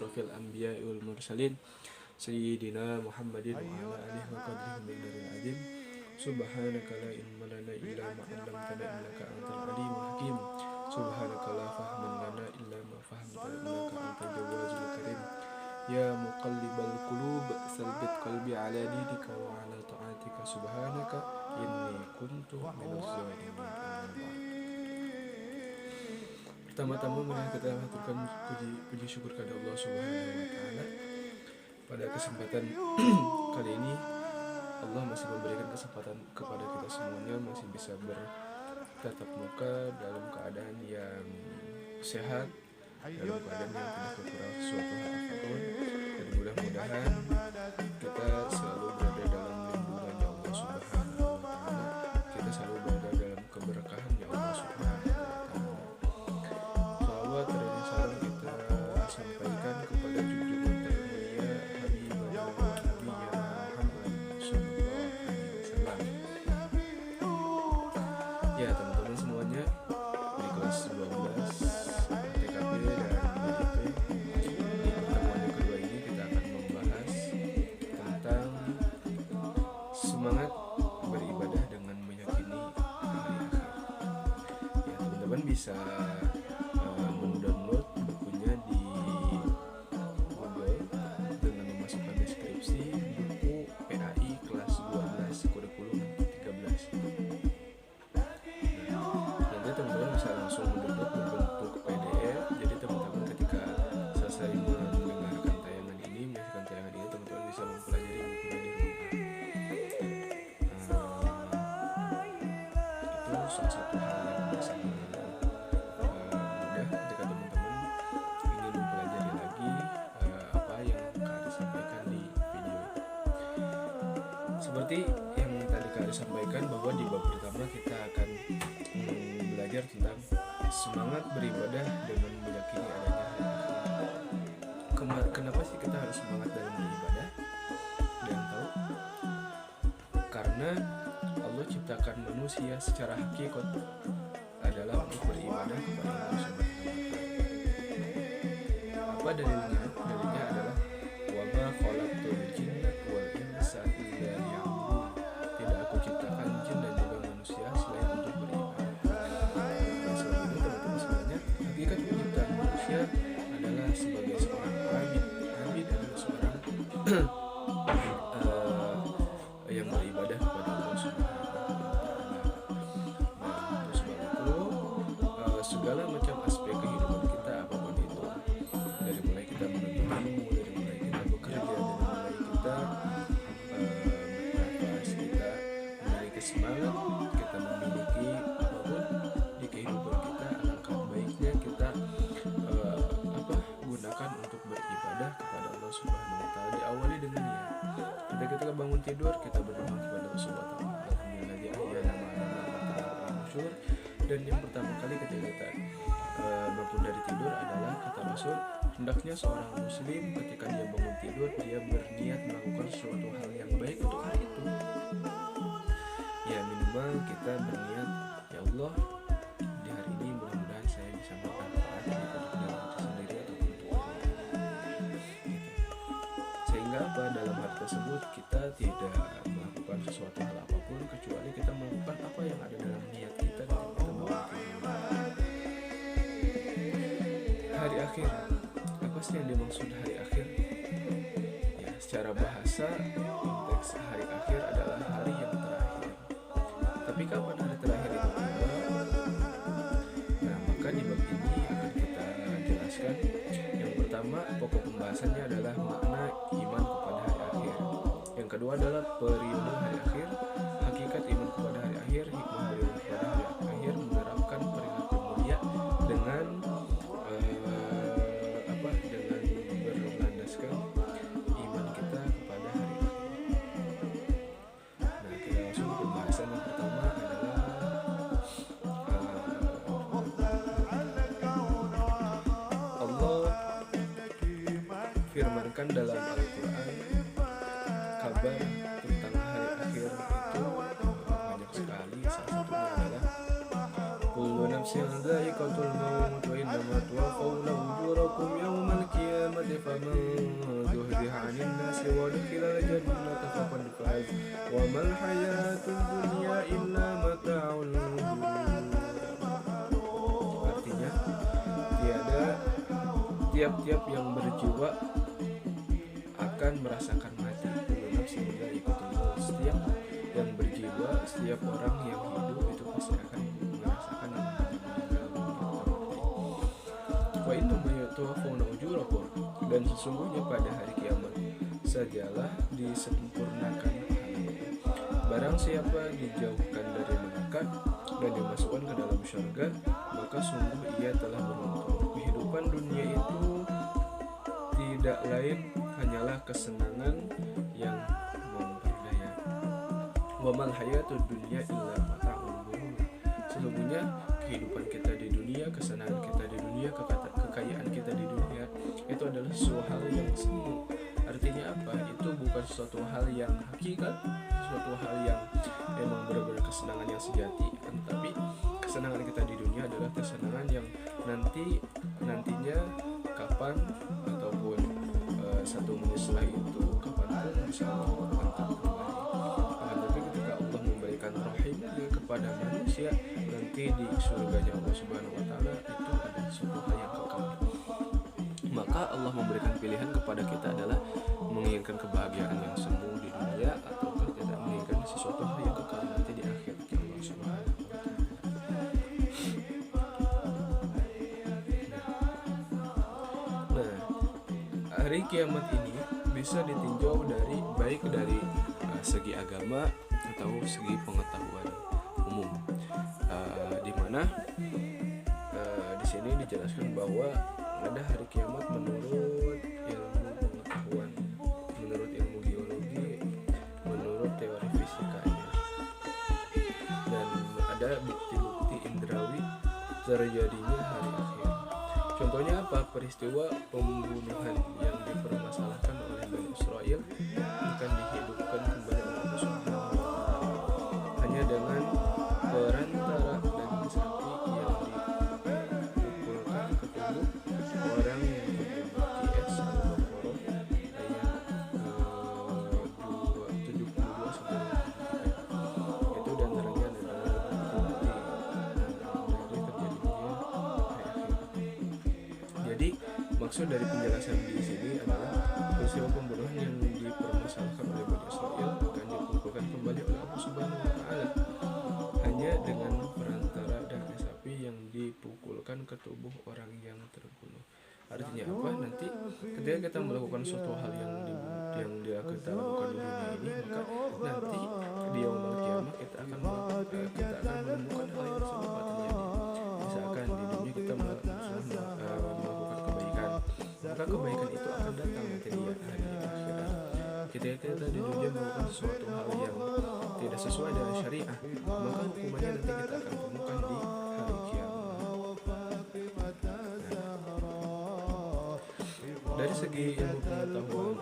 asrofil anbiya'i wal mursalin sayyidina Muhammadin wa ala alihi wa qadrihi min daril azim. Subhanaka la ilma lana illa ma 'allamtana innaka antal alimul hakim. Subhanaka la fahma lana illa ma fahamtana innaka antal jawwazul karim. Ya muqallibal qulub tsabbit qalbi ala dinika wa ala ta'atika. Subhanaka inni kuntu minaz zalimin. Pertama-tama mari kita haturkan puji syukur kepada Allah Subhanahu wa taala. Pada kesempatan kali ini Allah masih memberikan kesempatan kepada kita semuanya masih bisa bertatap muka dalam keadaan yang sehat, dalam keadaan yang tidak kekurangan suatu hal apapun, dan mudah-mudahan kita selalu berada dalam lindungannya Allah Subhanahu wa taala. Kita selalu berada dalam keberkahannya Allah Subhanahu wa taala. Shalawat dan salam kita sampaikan kepada junjungan termulia Habibana Muhammad sallallahu alaihi wasallam. Ya, teman-teman semuanya, di kelas 12 TKP dan BDP, di pertemuan yang kedua ini kita akan membahas tentang semangat beribadah dengan meyakini hari akhir. Ya, teman-teman bisa mendownload bukunya di Google dengan memasukkan deskripsi buku PAI kelas 12 kurikulum 13. Nanti teman-teman bisa langsung mendownload berbentuk PDF. Jadi teman-teman ketika selesai mendengarkan tayangan ini, menyaksikan tayangan ini, teman-teman bisa mempelajari bukunya di rumah. Itu salah satu hal yang sangat mudah ketika teman-teman ingin mempelajari lagi apa yang Kak sampaikan di video ini. Seperti yang tadi Kak sampaikan bahwa di bab pertama kita akan belajar tentang semangat beribadah dengan meyakini adanya hari akhir. Kenapa sih kita harus semangat dalam beribadah? Dan tahu? Karena Allah ciptakan manusia secara hakikat adalah untuk beribadah kepada Allah Subhanahu wa taala. Apa dalilnya? Dalilnya adalah wa ma khalaqtul jinna wal insa illa liya'budun. Tidak aku ciptakan jin dan juga manusia selain untuk beribadah. Dan sebab itu teman-teman semuanya, hakikat penciptaan manusia adalah sebagai seorang abid. Abid adalah seorang yang beribadah kepada Allah Subhanahu wa taala. Nah, untuk sebab itu segala macam aspek kehidupan kita apapun itu, dari mulai kita menuntut ilmu, dari mulai kita bekerja, dari mulai kita bernafas, kita memiliki semangat, kita memiliki apapun di kehidupan kita, alangkah baiknya kita gunakan untuk beribadah kepada Allah Subhanahu wa taala. Diawali dengan niat. Ketika kita bangun tidur, kita berdoa kepada Allah Subhanahu wa taala. Alhamdulillah ahyana ma'ana nusyur. Dan yang pertama kali ketika kita bangun dari tidur adalah kata Rasul, hendaknya seorang muslim ketika dia bangun tidur dia berniat melakukan suatu hal yang baik untuk hari itu. Ya, minimal kita berniat, ya Allah, di hari ini mudah-mudahan saya bisa bermanfaat untuk diri sendiri ataupun untuk orang lain. Sehingga apa, dalam hal tersebut kita tidak melakukan sesuatu hal apapun kecuali kita melakukan apa yang ada dalam niat kita ketika kita bangun tidur. Hari akhir, apa sih yang dimaksud hari akhir? Ya, secara bahasa konteks hari akhir adalah hari yang terakhir. Tapi kapan hari terakhir itu tiba? Nah, maka di bab ini akan kita jelaskan. Yang pertama, pokok pembahasannya adalah makna iman kepada hari akhir. Yang kedua adalah periode hari akhir, hakikat iman kepada hari akhir, hikmah beriman kepada hari akhir, menerapkan perilaku mulia dengan dengan berlandaskan iman kita kepada hari akhir. Nah, kita langsung ke pembahasan yang pertama adalah Allah firmankan dalam Al-Quran kabar tentang hari akhir itu banyak sekali. Salah satunya adalah kullu nafsin dha'iqatul maut wa innama tuwaffawna ujurakum yawmal qiyamati faman zuhziha 'anil nasi wa udkhilal jannata faqad faz wa mal hayatud dunya illa mata'ul ghurur. Artinya tiap-tiap yang berjiwa akan merasakan mati. Nafsi muda ikuti maut. Setiap yang berjiwa, setiap orang yang hidup itu pasti akan merasakan yang meninggal. Wa inna ma yatawaffawna ujurakum, dan sesungguhnya pada hari kiamat sajalah disempurnakan pahala. Barang siapa dijauhkan dari neraka dan dimasukkan ke dalam syurga, maka sungguh ia telah beruntung. Kehidupan dunia itu tidak lain hanyalah kesenangan yang memperdaya. Wa mal hayatud dunya illa mata'ul ghurur. Sesungguhnya kehidupan kita di dunia, kesenangan kita di dunia, kekayaan kita di dunia itu adalah sesuatu hal yang semu. Artinya apa? Itu bukan sesuatu hal yang hakikat, sesuatu hal yang memang benar-benar kesenangan yang sejati, tetapi kesenangan kita di dunia adalah kesenangan yang nantinya kapan ataupun satu menit setelah itu kapanpun bisa Allah angkat kembali. Akan tetapi ketika Allah memberikan rahimnya kepada manusia nanti di surganya Allah Subhanahu wa taala, itu adalah suatu hal yang kekal. Maka Allah memberikan pilihan kepada kita adalah menginginkan kebahagiaan yang semu di dunia ataukah tidak menginginkan sesuatu hal yang kekal nanti di akhir Allah Subhanahu wa taala. Nah, hari kiamat ini bisa ditinjau baik dari segi agama atau segi pengetahuan umum, di mana di sini dijelaskan bahwa ada hari kiamat menurut ilmu pengetahuan, menurut ilmu geologi, menurut teori fisikanya, dan ada bukti-bukti indrawi terjadinya hari akhir. Contohnya apa? Peristiwa pembunuhan yang dipermasalahkan oleh Bani Israel akan dihidupkan kembali oleh Allah Subhanahu wa taala hanya dengan perantara daging sapi yang dipukulkan ke tubuh orang yang terjebak di es Al-Baqarah ayat 72 sampai 73. Itu diantaranya adalah bukti dari terjadinya hari akhir. Jadi maksud dari penjelasan di sini adalah peristiwa pembunuhan yang dipermasalahkan oleh Bani Israel akan dikumpulkan kembali oleh Allah Subhanahu wa taala hanya dengan perantara daging sapi yang dipukulkan ke tubuh orang yang terbunuh. Artinya apa? Nanti ketika kita melakukan suatu hal yang kita lakukan di dunia ini, maka nanti di yaumul qiyamah kita akan menemukan hal yang serupa terjadi. Misalkan di dunia kita melakukan kebaikan, maka kebaikan itu akan datang nanti di hari akhirat. Ketika kita di dunia melakukan sesuatu hal yang tidak sesuai dengan syariah, maka hukumannya nanti kita akan temukan di hari kiamat. Dari segi ilmu pengetahuan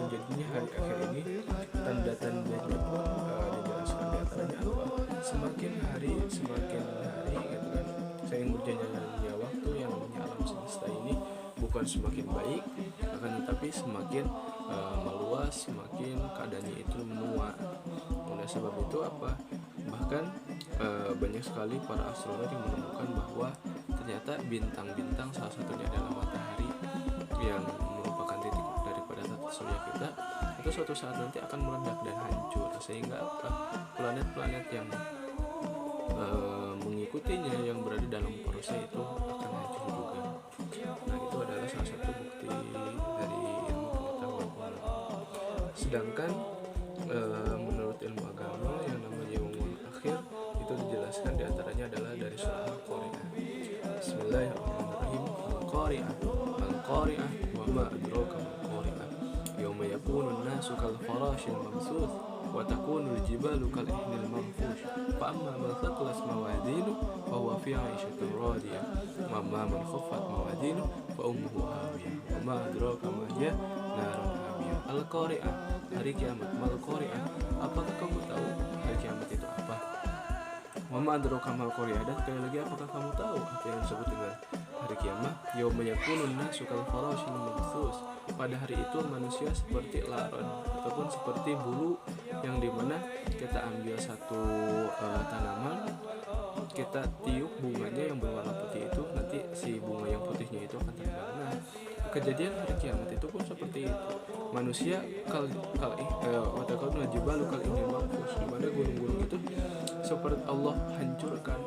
terjadinya hari akhir ini, tanda-tandanya pun dijelaskan di antaranya apa? Semakin hari gitu kan, seiring berjalannya waktu yang namanya alam semesta ini bukan semakin baik, akan tetapi semakin meluas, semakin keadaannya itu menua. Oleh sebab itu apa? Bahkan banyak sekali para astronom yang menemukan bahwa ternyata bintang-bintang, salah satunya adalah matahari yang merupakan titik daripada tata surya kita, itu suatu saat nanti akan meledak dan hancur, sehingga planet-planet yang mengikutinya yang berada dalam porosnya itu akan hancur juga. Nah, itu adalah salah satu bukti dari ilmu pengetahuan umum. Sedangkan menurut ilmu agama yang namanya yaumul akhir itu dijelaskan diantaranya adalah dari surah Al-Qari'ah. Bismillahirrahmanirrahim. Al-Qari'ah wa ma adraka mal-Qari'ah. Yauma yakunu an-nasu kal farashil mamsuth wa takunu al-jibalu kal ihnil manfush. Fa amma man thaqulat mawazinuhu fa huwa fi 'ishatin radiyah. Wa amma man khaffat mawazinuhu fa ummuhu hawiyah. Wa ma adraka ma hiya narun hamiyah. Al-Qari'ah, hari kiamat. Mal-Qari'ah, apakah kamu tahu hari kiamat itu apa? Wa ma adraka mal-Qari'ah, dan sekali lagi apakah kamu tahu apa yang disebut dengan hari kiamat, yauma yakunun nasu kal farashil mabthus. Pada hari itu manusia seperti laron ataupun seperti bulu yang dimana kita ambil satu tanaman, kita tiup bunganya yang berwarna putih itu, nanti si bunga yang putihnya itu akan terbang. Nah, kejadian hari kiamat itu pun seperti itu. Manusia watakal jibalu kal indil manfush, di mana gunung-gunung itu seperti Allah hancurkan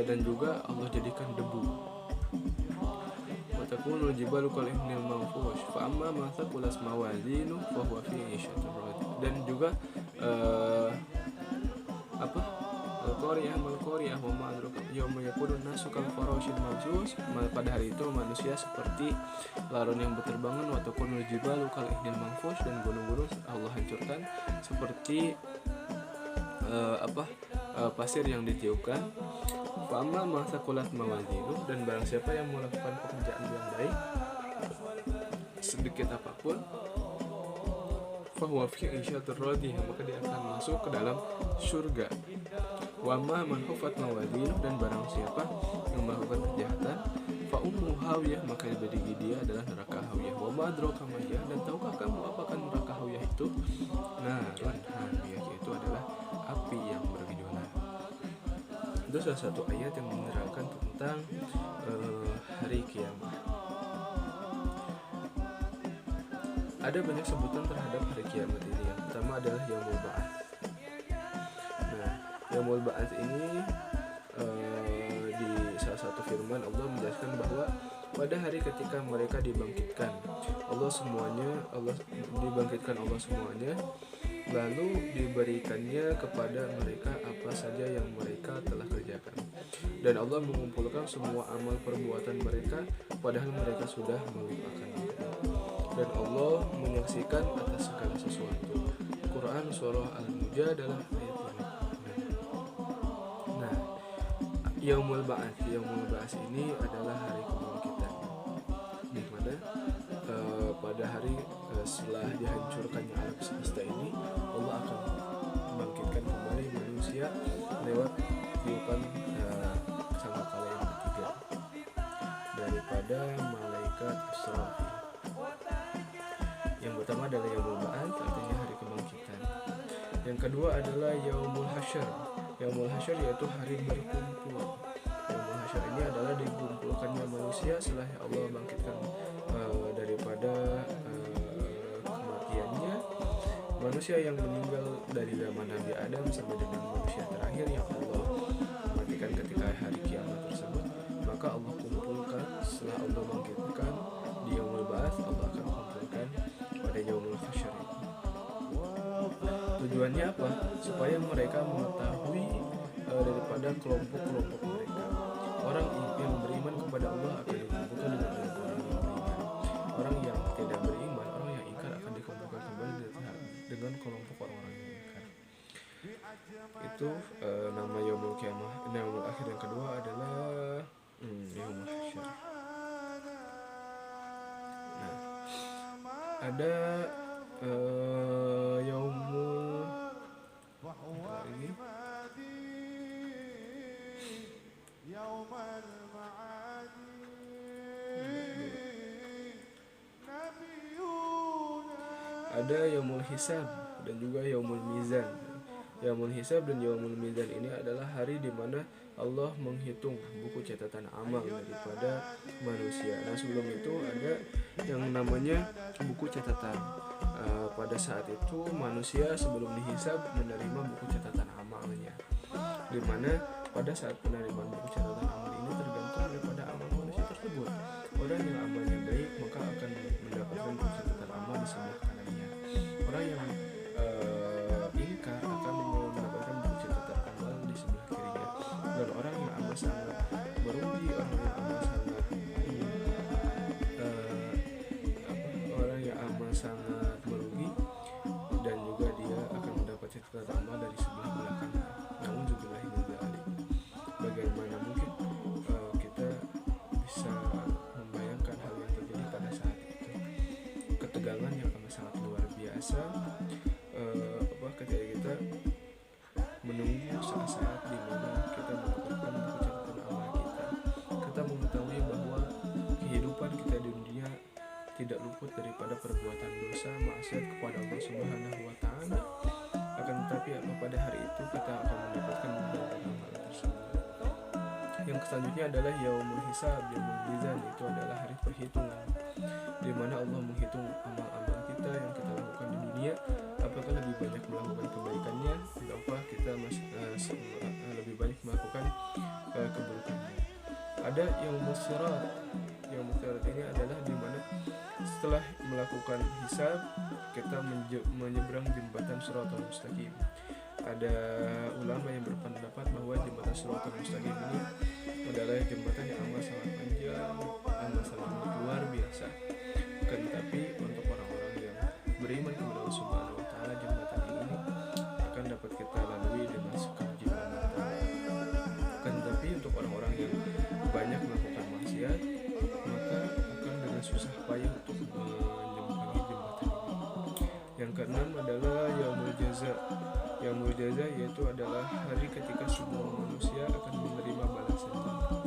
dan juga Allah jadikan debu. Watakunul jibalu kal indil manfush fa amma ma thaqulas mawazinu fa huwa fi 'ishatin radiyah. Dan juga Al-Qari'ah wa ma adraka yauma yakunun nasu kal farashil mabthus. Pada hari itu manusia seperti laron yang berterbangan, wa takunul jibalu kal ihnil manfush, dan gunung-gunung Allah hancurkan seperti pasir yang ditiupkan. Fa amma ma thaqulat mawazinu, dan barang siapa yang melakukan pekerjaan yang baik sedikit apapun, fahuwa fi 'ishatir radiyah, maka dia akan masuk ke dalam surga. Wa ma man hufat mawazinu, dan barang siapa yang melakukan kejahatan, fa ummu hawiyah, maka bagi dia adalah neraka hawiyah. Wa ma adraka ma hiya, dan tahukah kamu apakah neraka hawiyah itu? Narun hamiyah, yaitu adalah api yang bergejolak. Itu salah satu ayat yang menerangkan tentang hari kiamat. Ada banyak sebutan terhadap hari kiamat ini. Yang pertama adalah yaumul ba'ats. Nah, yaumul ba'ats ini di salah satu firman Allah menjelaskan bahwa pada hari ketika mereka dibangkitkan Allah dibangkitkan Allah semuanya, lalu diberikannya kepada mereka apa saja yang mereka telah kerjakan, dan Allah mengumpulkan semua amal perbuatan mereka padahal mereka sudah melupakan itu, dan Allah menyaksikan atas segala sesuatu. Quran surah Al-Mujadalah ayat 5. Nah, Yaumul Ba'ats ini adalah hari kebangkitan, di mana pada hari setelah dihancurkannya alam semesta ini, Allah akan membangkitkan kembali manusia lewat tiupan sangkakala yang ketiga daripada malaikat Israfil. Yang pertama adalah Yaumul Ba'ats, artinya hari kebangkitan. Yang kedua adalah Yaumul Hasyr. Yaumul Hasyr yaitu hari berkumpul. Yaumul Hasyr ini adalah dikumpulkannya manusia setelah Allah bangkitkan daripada kematiannya manusia yang meninggal dari zaman Nabi Adam sampai dengan manusia terakhir yang Allah matikan ketika hari kiamat tersebut. Maka Allah kumpulkan setelah Allah bangkitkan di Yaumul Ba'ats, Allah akan kumpulkan pada Yaumul Hasyr. Tujuannya apa? Supaya mereka mengetahui daripada kelompok-kelompok mereka. Orang yang beriman kepada Allah akan dikumpulkan dengan orang yang beriman. Orang yang tidak beriman, orang yang ingkar akan dikumpulkan kembali dengan kelompok orang-orang yang ingkar. Itu nama Yaumul Qiyamah. Yaumul Akhir yang kedua adalah Yaumul Hasyr. Nah, ada Yaumul lagi. Ada Yaumul Hisab dan juga Yaumul Mizan. Yaumul Hisab dan Yaumul Mizan ini adalah hari di mana Allah menghitung buku catatan amal daripada manusia. Nah, sebelum itu ada yang namanya buku catatan. Pada saat itu manusia sebelum dihisab menerima buku catatan amalnya, di mana pada saat penerimaan buku catatan amal ini tergantung daripada amal manusia tersebut. Orang yang amalnya baik maka akan mendapatkan buku catatan amal di sebelah kanannya. Orang yang ingkar akan mendapatkan buku catatan amal di sebelah kirinya. Dan orang yang amal sangat merugi, orang yang amal sangat merugi, dan juga dia akan mendapat catatan amal dari sebelah belakang. Namun juga bagaimana mungkin kita bisa membayangkan hal yang terjadi pada saat itu? Ketegangan yang akan sangat luar biasa ketika kita menunggu saat-saat di mana kita mendapatkan buku catatan amal kita. Kita mengetahui bahwa tidak luput daripada perbuatan dosa maksiat kepada Allah Subhanahu wa taala. Akan tetapi pada hari itu kita akan mendapatkan beberapa amal tersebut. Yang selanjutnya adalah yaumul hisab, yaumul mizan, itu adalah hari perhitungan, di mana Allah menghitung amal-amal kita yang kita lakukan di dunia, apakah lebih banyak melakukan kebaikannya ataukah kita lebih banyak melakukan keburukannya. Ada yaumul sirat. Yaumul sirat ini adalah di mana setelah melakukan hisab kita menyeberang jembatan Shiratal Mustaqim. Ada ulama yang berpendapat bahwa jembatan Shiratal Mustaqim ini adalah jembatan yang amat sangat panjang, amat sangat luar biasa. Akan tetapi untuk orang-orang yang beriman kepada Allah Subhanahu wa taala, jembatan ini akan dapat kita lalui dengan sekejap mata. Akan tetapi untuk orang-orang yang banyak melakukan maksiat, maka akan dengan susah payah untuk menyeberangi jembatan ini. Yang keenam adalah yaumul jaza. Yaumul jaza yaitu adalah hari ketika semua manusia akan menerima balasan.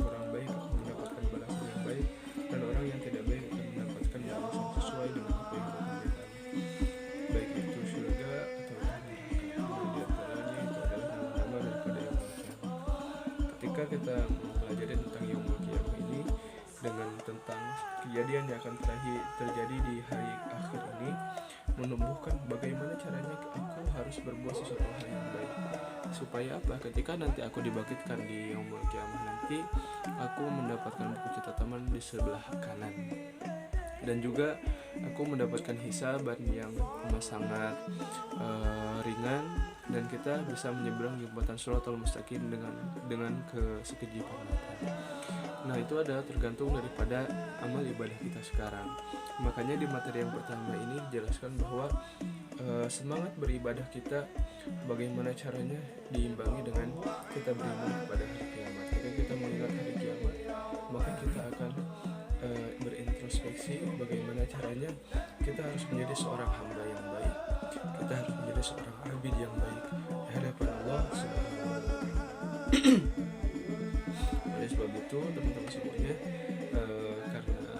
Orang baik akan mendapatkan balasan yang baik, dan orang yang tidak baik akan mendapatkan balasan sesuai dengan apa yang dikerjakan, baik itu surga atau neraka. Di antaranya itu adalah nama daripada yaumul qiyamah. Ketika kita mempelajari tentang yaumul qiyamah ini dengan tentang kejadian yang akan terjadi di hari akhir ini, menumbuhkan bagaimana caranya aku harus berbuat sesuatu hal yang baik, supaya apa, ketika nanti aku dibangkitkan di yaumul qiyamah nanti, aku mendapatkan buku catatan di sebelah kanan, dan juga aku mendapatkan hisaban yang sangat ringan, dan kita bisa menyeberang jembatan Shiratal Mustaqim dengan kesekejipan mata. Nah, itu adalah tergantung daripada amal ibadah kita sekarang. Makanya di materi yang pertama ini dijelaskan bahwa semangat beribadah kita bagaimana caranya diimbangi dengan kita beriman kepada hari kiamat. Ketika kita mengingat hari kiamat, maka kita akan berintrospeksi bagaimana caranya kita harus menjadi seorang hamba yang baik, kita harus menjadi seorang abid yang baik di hadapan Allah Subhanahu wa taala. Oleh sebab itu teman-teman semuanya, karena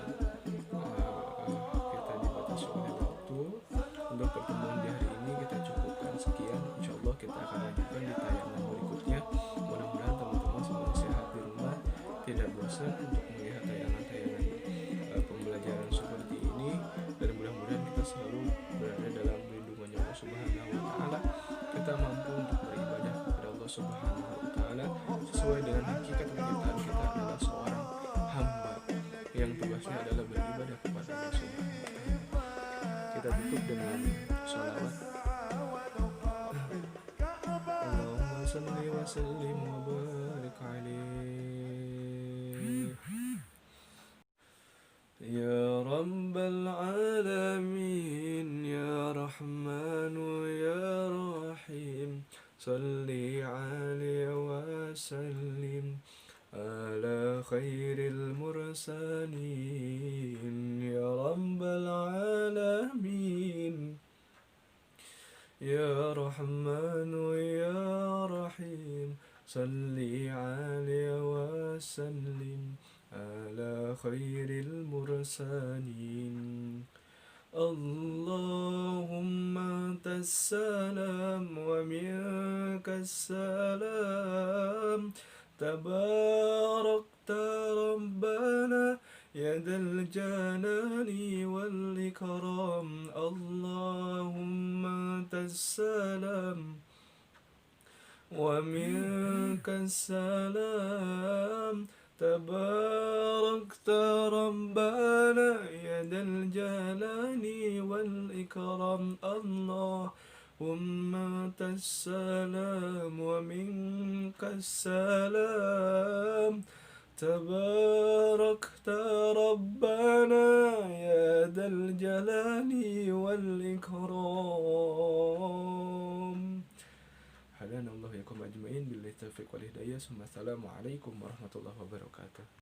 kita dibatasi oleh waktu, untuk pertemuan di hari ini kita cukupkan sekian. Insyaallah kita akan lanjutkan di tayangan berikutnya. Mudah-mudahan teman-teman semuanya sehat di rumah, tidak bosan untuk melihat tayangan-tayangan pembelajaran seperti ini, dan mudah-mudahan kita selalu berada dalam lindungannya Allah Subhanahu wa taala. Kita mampu untuk beribadah kepada Allah Subhanahu wa taala sesuai dengan hakikat penciptaan kita adalah seorang hamba yang tugasnya adalah beribadah kepada Allah Subhanahu wa taala. Kita tutup dengan sholawat. Allahumma salli wa sallim wa barik alaihi ya rabbal alamin ya rahmanu ya rahim salli alaihi wa sallim ala khairil mursalin ya rabbal alamin ya rahmanu ya rahim salli alaihi wa sallim ala khairil mursalin. Allahumma tassalam wa minkas salam tabarakta rabbana ya dal jalali wal ikram. Allahumma tassalam wa minkas salam tabarakta rabbana ya dal jalali wal ikram. Allahumma tassalam wa minkas salam tabarakta rabbana ya dal jalali wal ikram. Hadanallahu yakum ajmain billahi taufiq wal hidayah. Assalamualaikum warahmatullahi wabarakatuh.